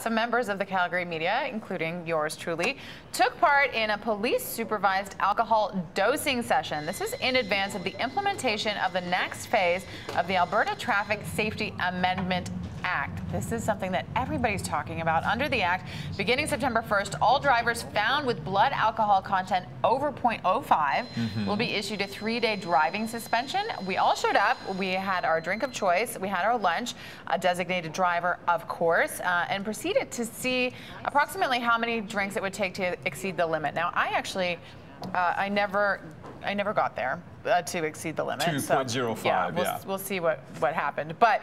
Some members of the Calgary media, including yours truly, took part in a police-supervised alcohol dosing session. This is in advance of the implementation of the next phase of the Alberta Traffic Safety Amendment Act. This is something that everybody's talking about. Under the Act, beginning September 1st, all drivers found with blood alcohol content over 0.05 will be issued a 3-day driving suspension. We all showed up. We had our drink of choice. We had our lunch, a designated driver, of course, and proceeded to see approximately how many drinks it would take to exceed the limit. Now, I actually, I never got there to exceed the limit. 2.05, so, yeah. We'll see what happened. But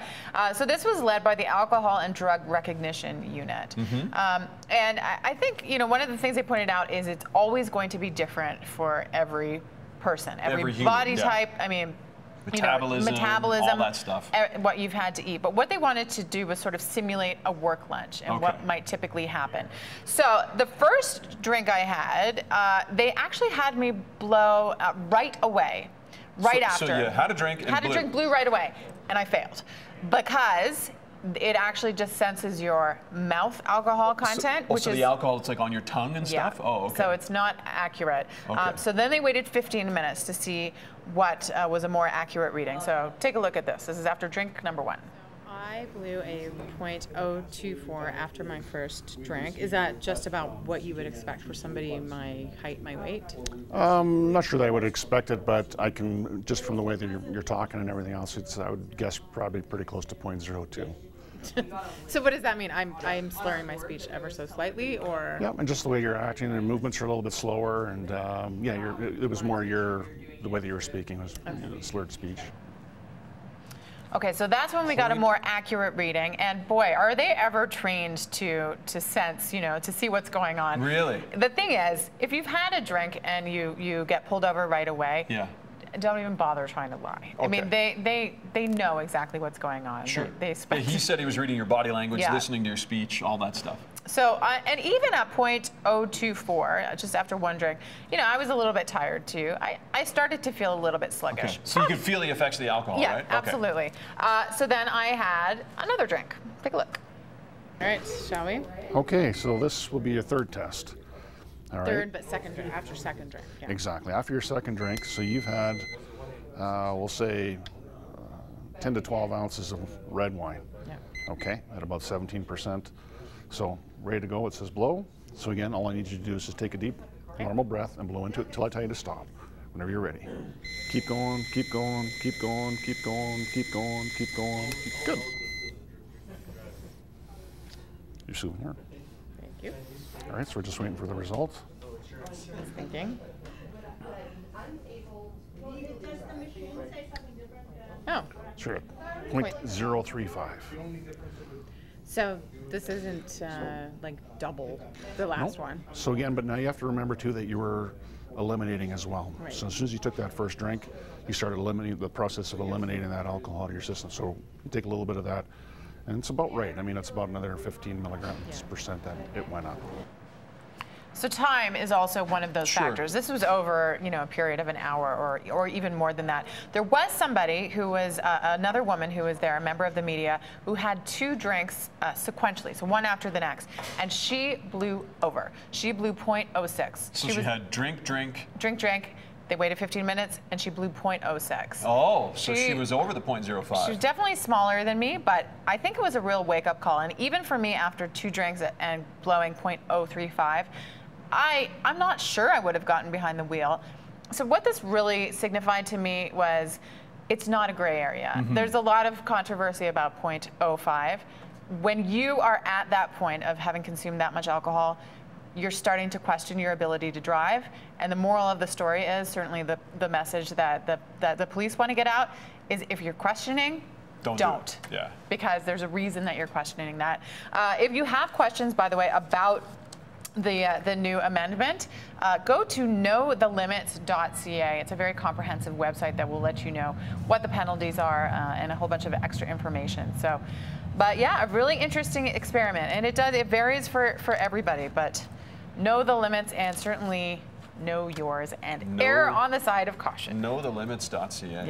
so this was led by the Alcohol and Drug Recognition Unit. And I think, you know, one of the things they pointed out is it's always going to be different for every person, every body type. I mean, metabolism, all that stuff. What you've had to eat. But what they wanted to do was sort of simulate a work lunch and what might typically happen. So the first drink I had, they actually had me blow right away, after. So you had a drink and blew right away, and I failed because it actually just senses your mouth alcohol content. So the alcohol, it's like on your tongue and stuff? Oh, okay. So it's not accurate. So then they waited 15 minutes to see what was a more accurate reading. So take a look at this. This is after drink number 1. I blew a .024 after my first drink. Is that just about what you would expect for somebody my height, my weight? I'm not sure that I would expect it, but I can, just from the way that you're talking and everything else, I would guess probably pretty close to .02. So what does that mean? I'm slurring my speech ever so slightly, or? Yeah, and just the way you're acting, and movements are a little bit slower, and yeah, it was more the way that you were speaking was slurred speech. Okay, so that's when we got a more accurate reading, and boy, are they ever trained to sense, you know, to see what's going on. Really? The thing is, if you've had a drink and you get pulled over right away, don't even bother trying to lie. I mean, they know exactly what's going on. Sure. He said he was reading your body language, listening to your speech, all that stuff. So, and even at .024, just after one drink, you know, I was a little bit tired too. I started to feel a little bit sluggish. Okay. So you could feel the effects of the alcohol, right? Yeah, absolutely. So then I had another drink. Take a look. All right, shall we? Okay, so this will be your third test. All right. Third, but second drink, after second drink. Yeah. Exactly, after your second drink. So you've had, we'll say, 10 to 12 ounces of red wine. Yeah. Okay, at about 17%. So ready to go, it says blow. So again, all I need you to do is just take a deep, normal breath and blow into it until I tell you to stop. Whenever you're ready. Keep going, keep going, keep going, keep going, keep going, keep going. Good. Your souvenir. Thank you. All right, so we're just waiting for the results. I was thinking. Oh. Sure. 0.035. So this isn't like double the last one. So again, but now you have to remember too that you were eliminating as well. Right. So as soon as you took that first drink, you started eliminating the process of eliminating that alcohol out of your system. So you take a little bit of that, and it's about right. I mean, it's about another 15 milligrams percent that it went up. So time is also one of those factors. This was over, you know, a period of an hour or even more than that. There was somebody who was another woman who was there, a member of the media, who had 2 drinks sequentially, so one after the next, and she blew over. She blew .06. So she had drink. They waited 15 minutes, and she blew .06. Oh, so she was over the .05. She was definitely smaller than me, but I think it was a real wake-up call. And even for me, after 2 drinks and blowing .035, I'm not sure I would have gotten behind the wheel. So what this really signified to me was it's not a gray area. There's a lot of controversy about .05. When you are at that point of having consumed that much alcohol, you're starting to question your ability to drive. And the moral of the story is, certainly the message that the police want to get out, is if you're questioning, don't. Yeah. Because there's a reason that you're questioning that. If you have questions, by the way, about the new amendment, go to knowthelimits.ca. It's a very comprehensive website that will let you know what the penalties are and a whole bunch of extra information. So, but yeah, a really interesting experiment, and it varies for everybody, but know the limits and certainly know yours and err on the side of caution. Knowthelimits.ca. Yeah.